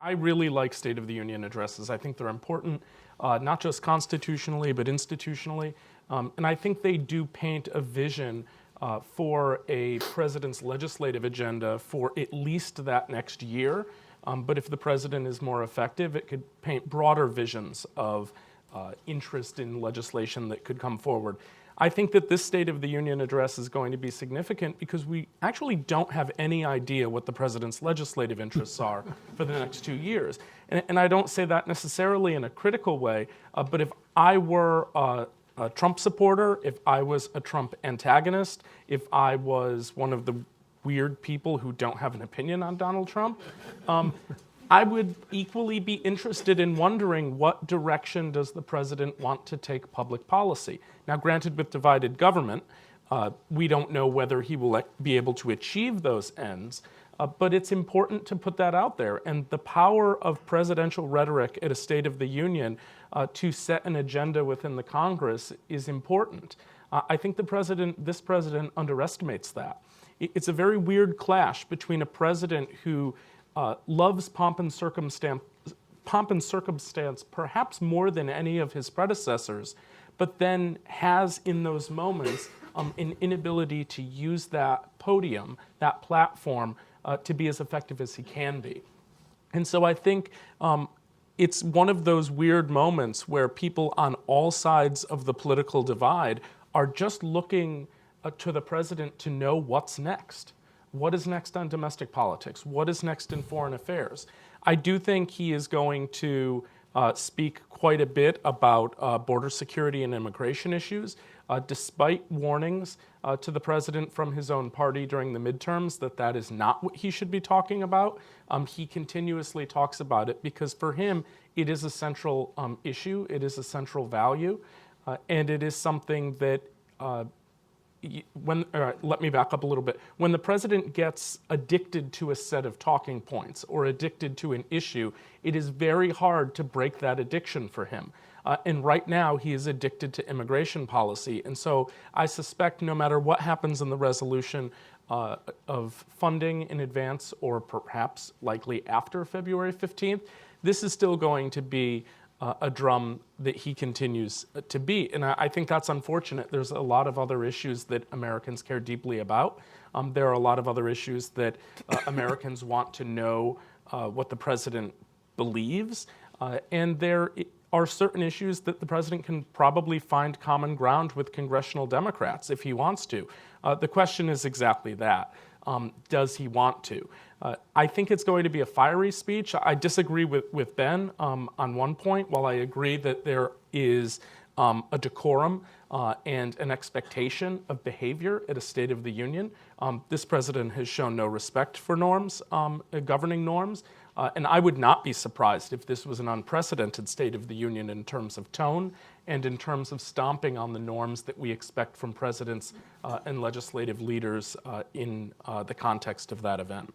I really like State of the Union addresses. I think they're important, not just constitutionally, but institutionally. And I think they do paint a vision for a president's legislative agenda for at least that next year. But if the president is more effective, it could paint broader visions of interest in legislation that could come forward. I think that this State of the Union address is going to be significant because we actually don't have any idea what the president's legislative interests are for the next 2 years. And I don't say that necessarily in a critical way, but if I were a Trump supporter, if I was a Trump antagonist, if I was one of the weird people who don't have an opinion on Donald Trump, I would equally be interested in wondering what direction does the president want to take public policy. Now, granted, with divided government, we don't know whether he will be able to achieve those ends, but it's important to put that out there. And the power of presidential rhetoric at a State of the Union to set an agenda within the Congress is important. I think this president underestimates that. It's a very weird clash between a president who loves pomp and circumstance perhaps more than any of his predecessors, but then has in those moments an inability to use that podium, that platform, to be as effective as he can be. And so I think it's one of those weird moments where people on all sides of the political divide are just looking to the president to know what's next. What is next on domestic politics? What is next in foreign affairs? I do think he is going to speak quite a bit about border security and immigration issues, despite warnings to the president from his own party during the midterms that that is not what he should be talking about. He continuously talks about it because for him, it is a central issue, it is a central value, and it is something that let me back up a little bit. When the president gets addicted to a set of talking points or addicted to an issue, it is very hard to break that addiction for him. And right now, he is addicted to immigration policy. And so I suspect no matter what happens in the resolution of funding in advance or perhaps likely after February 15th, this is still going to be a drum that he continues to beat. And I think that's unfortunate. There's a lot of other issues that Americans care deeply about. There are a lot of other issues that Americans want to know what the president believes. And there are certain issues that the president can probably find common ground with congressional Democrats if he wants to. The question is exactly that. Does he want to? I think it's going to be a fiery speech. I disagree with Ben on one point. While I agree that there is a decorum and an expectation of behavior at a State of the Union, this president has shown no respect for norms, governing norms. And I would not be surprised if this was an unprecedented State of the Union in terms of tone and in terms of stomping on the norms that we expect from presidents and legislative leaders in the context of that event.